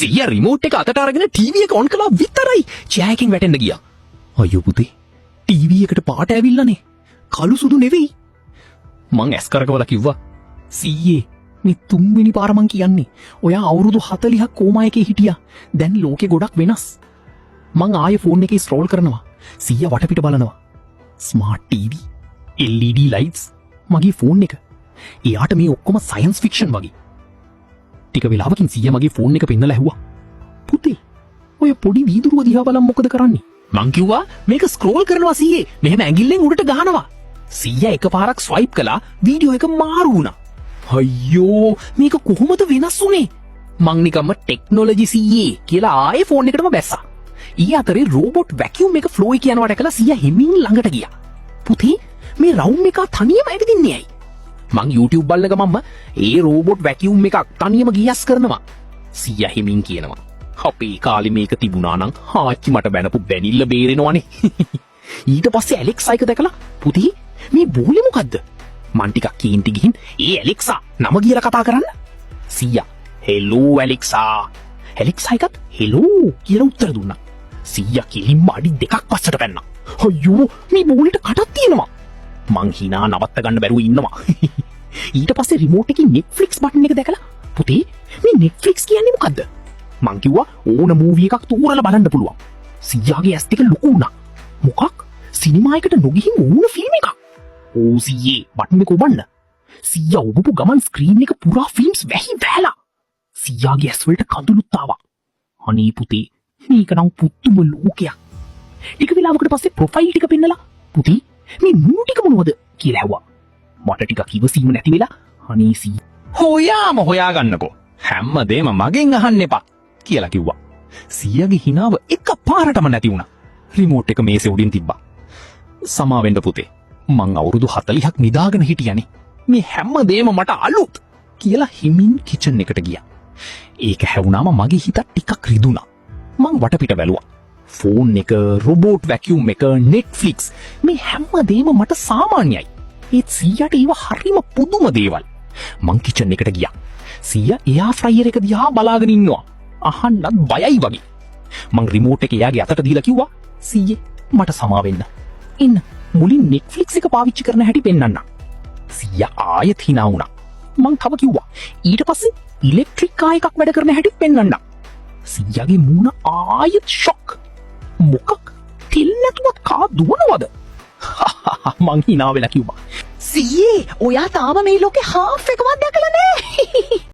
සීයා remote එක අතට අරගෙන ටීවී එක ඔන් කළා විතරයි චෑ එකෙන් වැටෙන්න ගියා. අයියෝ පුතේ ටීවී එකට පාට ඇවිල්ලානේ. කළු සුදු නෙවෙයි. මං ඇස් කරකවලා කිව්වා සීයේ මේ තුන්වෙනි පාර මං කියන්නේ. ඔයා අවුරුදු 40ක් කෝමා එකේ හිටියා. දැන් ලෝකෙ ගොඩක් වෙනස්. මං ආයෙ ෆෝන් එකේ ස්ක්‍රෝල් කරනවා. සීයා වටපිට බලනවා. ස්මාර්ට් ටීවී, LED ලයිට්ස්, මගේ ෆෝන් එක. එයාට මේ ඔක්කොම සයන්ස් ෆික්ෂන් වගේ. ටික වෙලාවකින් සීයා මගේ ෆෝන් එක පෙන්නලා ඇහුවා. පුතේ, ඔය පොඩි වීදුරුව දිහා බලන් මොකද කරන්නේ? මං කිව්වා මේක ස්ක්‍රෝල් කරනවා සීයේ. මෙහෙම ඇඟිල්ලෙන් උඩට ගහනවා. සීයා එකපාරක් ස්වයිප් කළා වීඩියෝ එක මාරු වුණා. අයියෝ මේක කොහොමද වෙනස් වුනේ? මං නිකම්ම ටෙක්නොලොජි සීයේ කියලා ආයේ ෆෝන් එකටම බැස්සා. ඊ අතරේ රෝබෝට් වැකියුම් එක ෆ්ලෝ එක යනවා දැකලා සීයා හිමින් ළඟට ගියා. පුතේ මේ රවුම් එක තනියම ඇවිදින්නේ ඇයි? මං YouTube බලන ගමන්ම ඒ රෝබෝට් වැකියුම් එකක් තනියම ගියස් කරනවා. සීයා හිමින් කියනවා. අපේ කාලේ මේක තිබුණා නම් ආච්චි මට බැනපු බැනිල්ල බේරෙනවනේ. ඊට පස්සේ ඇලෙක්සා එක දැකලා පුතේ මේ බෝලේ මොකද්ද? මං ටිකක් කේන්ති ගිහින් ඒ ඇලෙක්සා නම කියලා කතා කරන්න. සීයා හෙලෝ ඇලෙක්සා. ඇලෙක්සා එකත් හෙලෝ කියලා උත්තර දුන්නා. සීයා කිලින්ම අඩි 2ක් පස්සට පැන්නා. අයියෝ මේ බෝලෙට කටක් තියෙනවා. මං හිනා නවත්ත ගන්න බැරුව ඉන්නවා. ඊට පස්සේ රිමෝට් එකේ Netflix බටන් එක දැකලා පුතේ මේ Netflix කියන්නේ මොකද්ද? මං කිව්වා ඕන මූවි එකක් තෝරලා බලන්න පුළුවන්. සීයාගේ ඇස් දෙක ලොකු වුණා. මොකක්? සිනමා එකට නොගිහින් ඕන ෆිල්ම් එකක්. ඕ සීයේ බටන් එක ඔබන්න. සීයා ඔබපු ගමන් ස්ක්‍රීන් එක පුරා ෆිල්ම්ස් වැහි වැහලා. සීයාගේ ඇස් වලට කඳුළුත් ආවා. අනේ පුතේ මේක නම් පුදුම ලෝකයක්. ටික වෙලාවකට පස්සේ ප්‍රොෆයිල් ටික පෙන්නලා පුතේ මේ මූ ටික මොනවද කියලා ඇහුවා. මට ටිකක් ඉවසීම නැති වෙලා අනේ සී හොයාම හොයාගන්නකෝ. හැමදේම මගෙන් අහන්න එපා කියලා කිව්වා. සීයාගේ හිනාව එකපාරටම නැති වුණා. රිමෝට් එක මේසේ උඩින් තිබ්බා. සමාවෙන්න පුතේ. මං අවුරුදු 40ක් නිදාගෙන හිටියනේ. මේ හැමදේම මට අලුත් කියලා හිමින් කිචන් එකට ගියා. ඒක හැවුනාම මගේ හිත ටිකක් රිදුණා. මං වටපිට බැලුවා. ෆෝන් එක, රොබෝට් වැකියුම් එක, Netflix මේ හැමදේම මට සාමාන්‍යයි. ඒත් සීයාට ඒව හරිම පුදුම දේවල්. මං කිචන් එකට ගියා. සීයා එයා ෆ්‍රයියර් එක දිහා බලාගෙන ඉන්නවා. අහන්නත් බයයි වගේ. මං රිමෝට් එක එයාගේ අතට දීලා කිව්වා සීයේ මට සමා වෙන්න. ඉන්න මුලින් Netflix එක පාවිච්චි කරන හැටි පෙන්නන්න. සීයා ආයෙත් hina වුණා. මං තව කිව්වා ඊට පස්සේ ඉලෙක්ට්‍රික් කාර් එකක් වැඩ කරන හැටි පෙන්නන්න. සීයාගේ මූණ ආයෙත් ෂොක්. මොකක්? තිල් නැතුවත් කා දුවනවද? මං hina වෙලා කිව්වා සීයේ ඔයා තාම මේ ලෝකේ හාෆ් එකවත් දැකලා නැහැ.